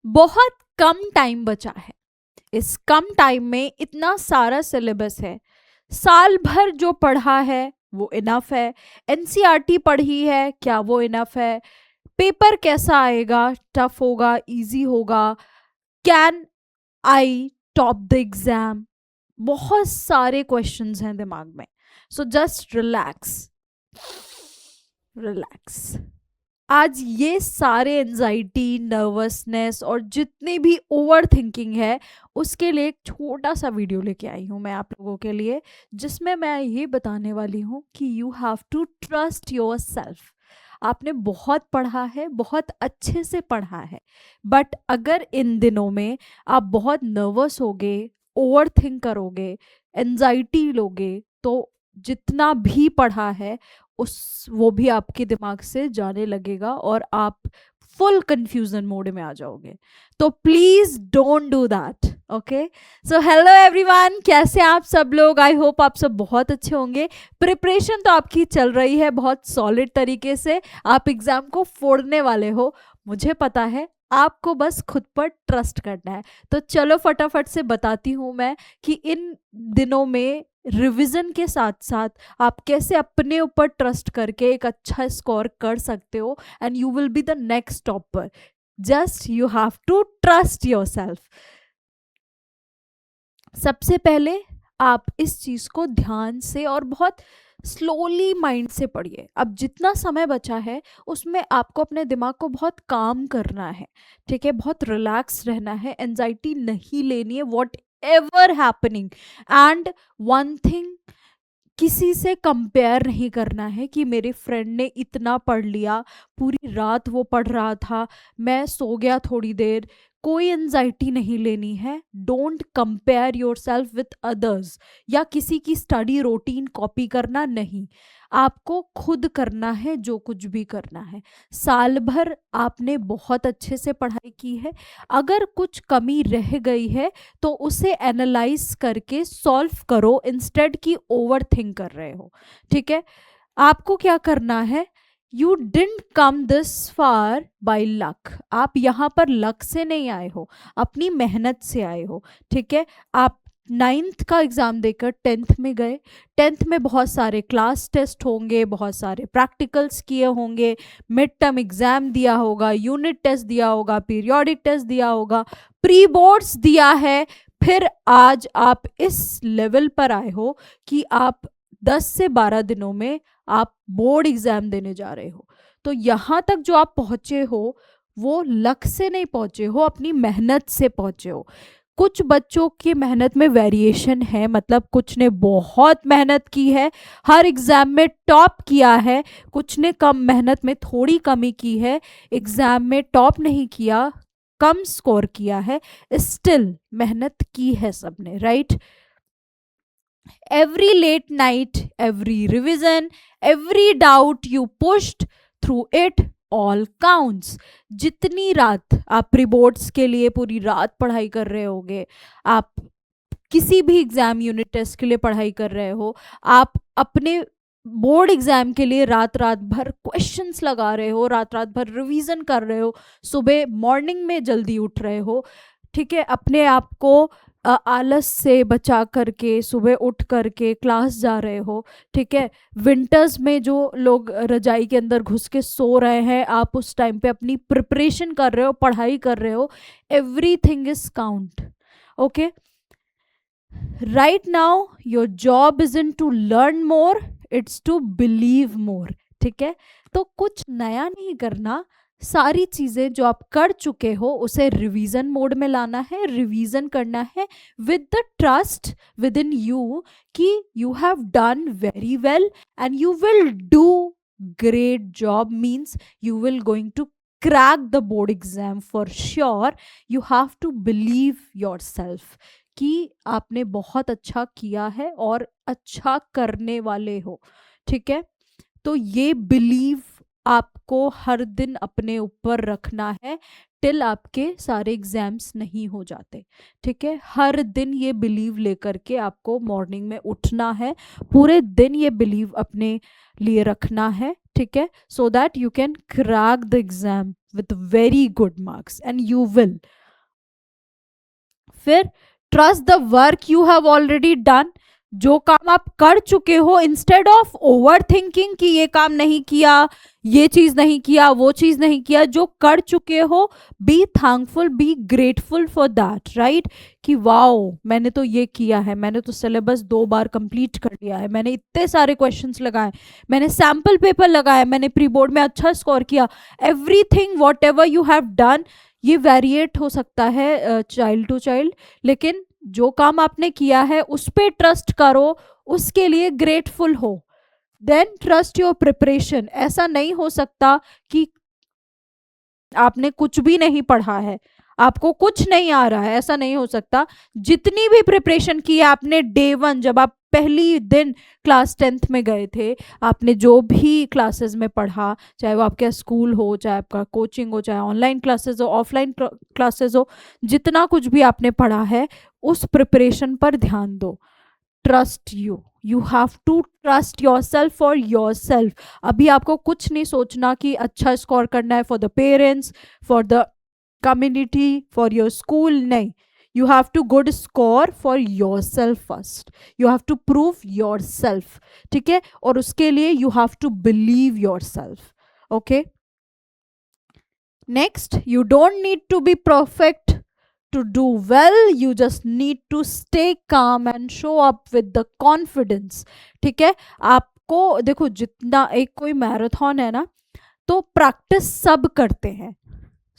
बहुत कम टाइम बचा है। इस कम टाइम में इतना सारा सिलेबस है, साल भर जो पढ़ा है वो इनफ है, एनसीईआरटी पढ़ी है क्या वो इनफ है, पेपर कैसा आएगा, टफ होगा, इजी होगा, can I top the exam, बहुत सारे क्वेश्चंस हैं दिमाग में। So just relax, relax. आज ये सारे एंजाइटी, नर्वसनेस और जितनी भी ओवर थिंकिंग है उसके लिए एक छोटा सा वीडियो लेके आई हूँ मैं आप लोगों के लिए, जिसमें मैं ये बताने वाली हूँ कि you have to trust yourself. आपने बहुत पढ़ा है, बहुत अच्छे से पढ़ा है, बट अगर इन दिनों में आप बहुत नर्वस होगे, ओवर थिंक करोगे, एंजाइटी लोगे, तो जितना भी पढ़ा है उस वो भी आपके दिमाग से जाने लगेगा और आप फुल कंफ्यूजन मोड में आ जाओगे। तो please don't do that. Okay, so hello everyone, कैसे आप सब लोग? आई होप आप सब बहुत अच्छे होंगे। प्रिपरेशन तो आपकी चल रही है बहुत सॉलिड तरीके से, आप एग्जाम को फोड़ने वाले हो, मुझे पता है। आपको बस खुद पर ट्रस्ट करना है। तो चलो फटाफट से बताती हूँ मैं कि इन दिनों में रिवीजन के साथ साथ आप कैसे अपने ऊपर ट्रस्ट करके एक अच्छा स्कोर कर सकते हो and you will be the next topper. Just you have to trust yourself. सबसे पहले आप इस चीज को ध्यान से और बहुत स्लोली माइंड से पढ़िए। अब जितना समय बचा है उसमें आपको अपने दिमाग को बहुत काम करना है, ठीक है, बहुत रिलैक्स रहना है, एंजाइटी नहीं लेनी है what ever happening. And one thing, किसी से कंपेयर नहीं करना है कि मेरे फ्रेंड ने इतना पढ़ लिया, पूरी रात वो पढ़ रहा था, मैं सो गया थोड़ी देर। कोई एंजाइटी नहीं लेनी है। Don't compare your self with others, या किसी की स्टडी रूटीन कॉपी करना नहीं। आपको खुद करना है जो कुछ भी करना है। साल भर आपने बहुत अच्छे से पढ़ाई की है, अगर कुछ कमी रह गई है तो उसे एनालाइज करके सॉल्व करो, इंस्टेड की ओवर थिंक कर रहे हो, ठीक है। आपको क्या करना है? You didn't come this far by luck. आप यहाँ पर लक से नहीं आए हो, अपनी मेहनत से आए हो, ठीक है। आप 9th का एग्ज़ाम देकर 10th में गए। 10th में बहुत सारे क्लास टेस्ट होंगे, बहुत सारे प्रैक्टिकल्स किए होंगे, मिड टर्म एग्ज़ाम दिया होगा, यूनिट टेस्ट दिया होगा, पीरियोडिक टेस्ट दिया होगा, प्री बोर्ड्स दिया है, फिर आज आप इस लेवल पर आए हो कि आप 10 से 12 दिनों में आप बोर्ड एग्जाम देने जा रहे हो। तो यहाँ तक जो आप पहुँचे हो वो लक से नहीं पहुँचे हो, अपनी मेहनत से पहुँचे हो। कुछ बच्चों की मेहनत में वेरिएशन है, मतलब कुछ ने बहुत मेहनत की है, हर एग्ज़ाम में टॉप किया है, कुछ ने कम मेहनत में थोड़ी कमी की है, एग्ज़ाम में टॉप नहीं किया, कम स्कोर किया है, स्टिल मेहनत की है सबने, right. Every late night, every revision, every doubt you pushed through it all counts. जितनी रात आप प्री बोर्ड्स के लिए पूरी रात पढ़ाई कर रहे होगे, आप किसी भी एग्जाम यूनिट टेस्ट के लिए पढ़ाई कर रहे हो, आप अपने बोर्ड एग्जाम के लिए रात रात भर क्वेश्चंस लगा रहे हो, रात रात भर रिवीजन कर रहे हो, सुबह मॉर्निंग में जल्दी उठ रहे हो, ठीक है, अपने आप को आलस से बचा करके सुबह उठ करके क्लास जा रहे हो, ठीक है। विंटर्स में जो लोग रजाई के अंदर घुस के सो रहे हैं, आप उस टाइम पे अपनी प्रिपरेशन कर रहे हो, पढ़ाई कर रहे हो। Everything is count, okay. Right now your job is in to learn more, it's to believe more, ठीक है। तो कुछ नया नहीं करना, सारी चीज़ें जो आप कर चुके हो उसे रिवीजन मोड में लाना है, रिवीजन करना है with the trust within you कि you have done very well and you will do great job, means you will going to crack the board exam for sure. You have to believe yourself कि आपने बहुत अच्छा किया है और अच्छा करने वाले हो, ठीक है। तो ये बिलीव आपको हर दिन अपने ऊपर रखना है टिल आपके सारे एग्जाम्स नहीं हो जाते, ठीक है। हर दिन ये बिलीव लेकर के आपको मॉर्निंग में उठना है, पूरे दिन ये बिलीव अपने लिए रखना है, ठीक है, so that you can crack the exam with very good marks and you will. फिर trust the work you have already done, जो काम आप कर चुके हो, इंस्टेड ऑफ ओवर थिंकिंग कि ये काम नहीं किया, ये चीज नहीं किया, वो चीज नहीं किया, जो कर चुके हो be thankful, be grateful for that, right? कि वाओ मैंने तो ये किया है, मैंने तो सिलेबस 2 बार कंप्लीट कर लिया है, मैंने इतने सारे क्वेश्चंस लगाए, मैंने सैम्पल पेपर लगाए, मैंने प्री बोर्ड में अच्छा स्कोर किया, everything what ever you have done. ये वेरिएट हो सकता है चाइल्ड टू चाइल्ड, लेकिन जो काम आपने किया है उस पे ट्रस्ट करो, उसके लिए ग्रेटफुल हो। Then trust your preparation. ऐसा नहीं हो सकता कि आपने कुछ भी नहीं पढ़ा है, आपको कुछ नहीं आ रहा है, ऐसा नहीं हो सकता। जितनी भी प्रिपरेशन की है आपने, डे 1 जब आप पहली दिन क्लास 10th में गए थे, आपने जो भी क्लासेस में पढ़ा, चाहे वो आपका स्कूल हो, चाहे आपका कोचिंग हो, चाहे ऑनलाइन क्लासेस हो, ऑफलाइन क्लासेस हो, जितना कुछ भी आपने पढ़ा है उस प्रिपरेशन पर ध्यान दो। Trust you have to trust yourself for yourself. अभी आपको कुछ नहीं सोचना कि अच्छा स्कोर करना है for the parents, for the community, for your school, नहीं। You have to good score for yourself first, you have to prove yourself, ठीक है? और उसके लिए you have to believe yourself, okay? Next, you don't need to be perfect to do well, you just need to stay calm and show up with the confidence, ठीक है? आपको देखो, जितना एक कोई मैराथन है ना, तो प्रैक्टिस सब करते हैं,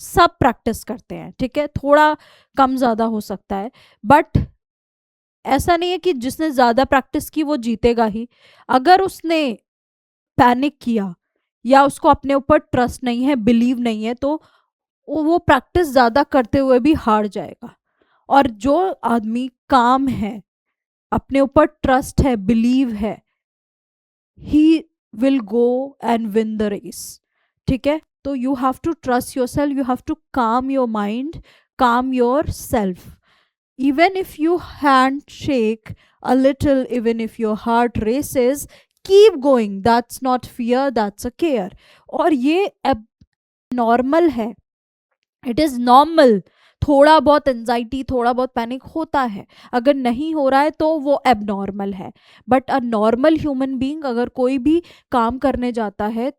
सब प्रैक्टिस करते हैं, ठीक है? थोड़ा कम ज्यादा हो सकता है, बट ऐसा नहीं है कि जिसने ज्यादा प्रैक्टिस की वो जीतेगा ही। अगर उसने पैनिक किया या उसको अपने ऊपर ट्रस्ट नहीं है, बिलीव नहीं है, तो वो प्रैक्टिस ज्यादा करते हुए भी हार जाएगा। और जो आदमी काम है, अपने ऊपर ट्रस्ट है, बिलीव है, he will go and win the race, ठीक है? तो you have to trust yourself, you have to calm your mind, calm yourself. Even if you handshake a little, even if your heart races, keep going. That's not fear, that's a care. और ये normal है, it is normal. थोड़ा बहुत anxiety, थोड़ा बहुत panic होता है, अगर नहीं हो रहा है तो वो एबनॉर्मल है। But a normal human being अगर कोई भी काम करने जाता है,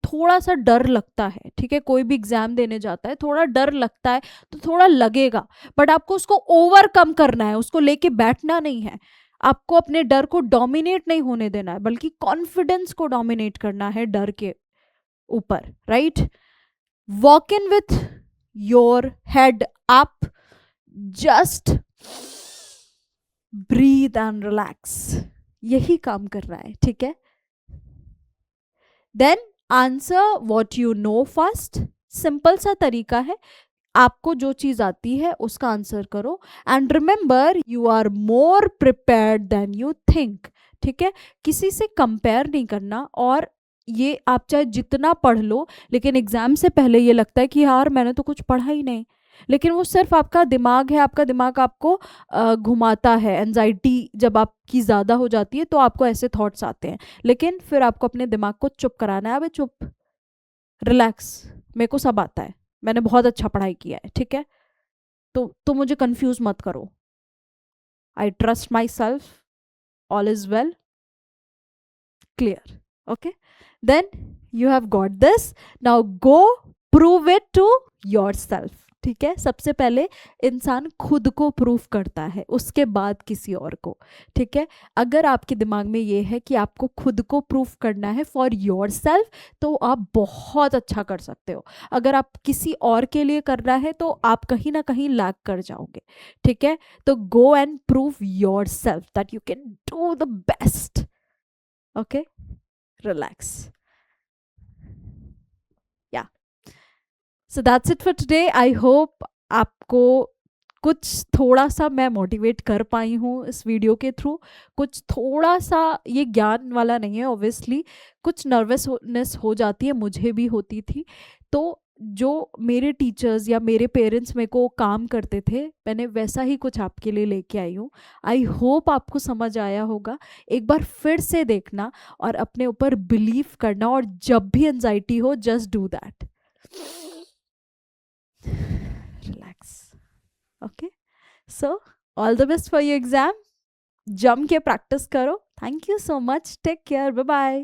थोड़ा सा डर लगता है, ठीक है? कोई भी एग्जाम देने जाता है, थोड़ा डर लगता है, तो थोड़ा लगेगा, बट आपको उसको ओवरकम करना है, उसको लेके बैठना नहीं है। आपको अपने डर को डोमिनेट नहीं होने देना है, बल्कि कॉन्फिडेंस को डोमिनेट करना है डर के ऊपर, right? Walk in with your head up, just breathe and relax, यही काम कर रहा है, ठीक है? Then answer what you know first. Simple सा तरीका है, आपको जो चीज आती है उसका आंसर करो। And remember, you are more prepared than you think, ठीक है? किसी से कंपेयर नहीं करना। और ये आप चाहे जितना पढ़ लो, लेकिन एग्जाम से पहले ये लगता है कि यार मैंने तो कुछ पढ़ा ही नहीं, लेकिन वो सिर्फ आपका दिमाग है, आपका दिमाग आपको घुमाता है। एंजाइटी जब आपकी ज़्यादा हो जाती है तो आपको ऐसे थॉट्स आते हैं, लेकिन फिर आपको अपने दिमाग को चुप कराना है। अबे चुप, रिलैक्स, मेरे को सब आता है, मैंने बहुत अच्छा पढ़ाई किया है, ठीक है? तो मुझे कंफ्यूज मत करो। I trust myself, all is well, clear, okay? Then you have got this, now go prove it to yourself, ठीक है? सबसे पहले इंसान खुद को प्रूफ करता है, उसके बाद किसी और को, ठीक है? अगर आपके दिमाग में ये है कि आपको खुद को प्रूफ करना है फॉर योर सेल्फ, तो आप बहुत अच्छा कर सकते हो। अगर आप किसी और के लिए कर रहा है तो आप कहीं ना कहीं लैग कर जाओगे, ठीक है? तो go and prove yourself that you can do the best, okay? Relax, yeah. So that's it for today. I hope आपको कुछ थोड़ा सा मैं मोटिवेट कर पाई हूँ इस वीडियो के थ्रू। कुछ थोड़ा सा, ये ज्ञान वाला नहीं है ऑब्वियसली, कुछ नर्वसनेस हो जाती है, मुझे भी होती थी। तो जो मेरे टीचर्स या मेरे पेरेंट्स मेरे को काम करते थे, मैंने वैसा ही कुछ आपके लिए लेके आई हूँ। आई होप आपको समझ आया होगा। एक बार फिर से देखना और अपने ऊपर बिलीव करना, और जब भी एंजाइटी हो just do that, relax, okay? So all the best for your exam, जम के प्रैक्टिस करो। Thank you so much, take care, bye bye.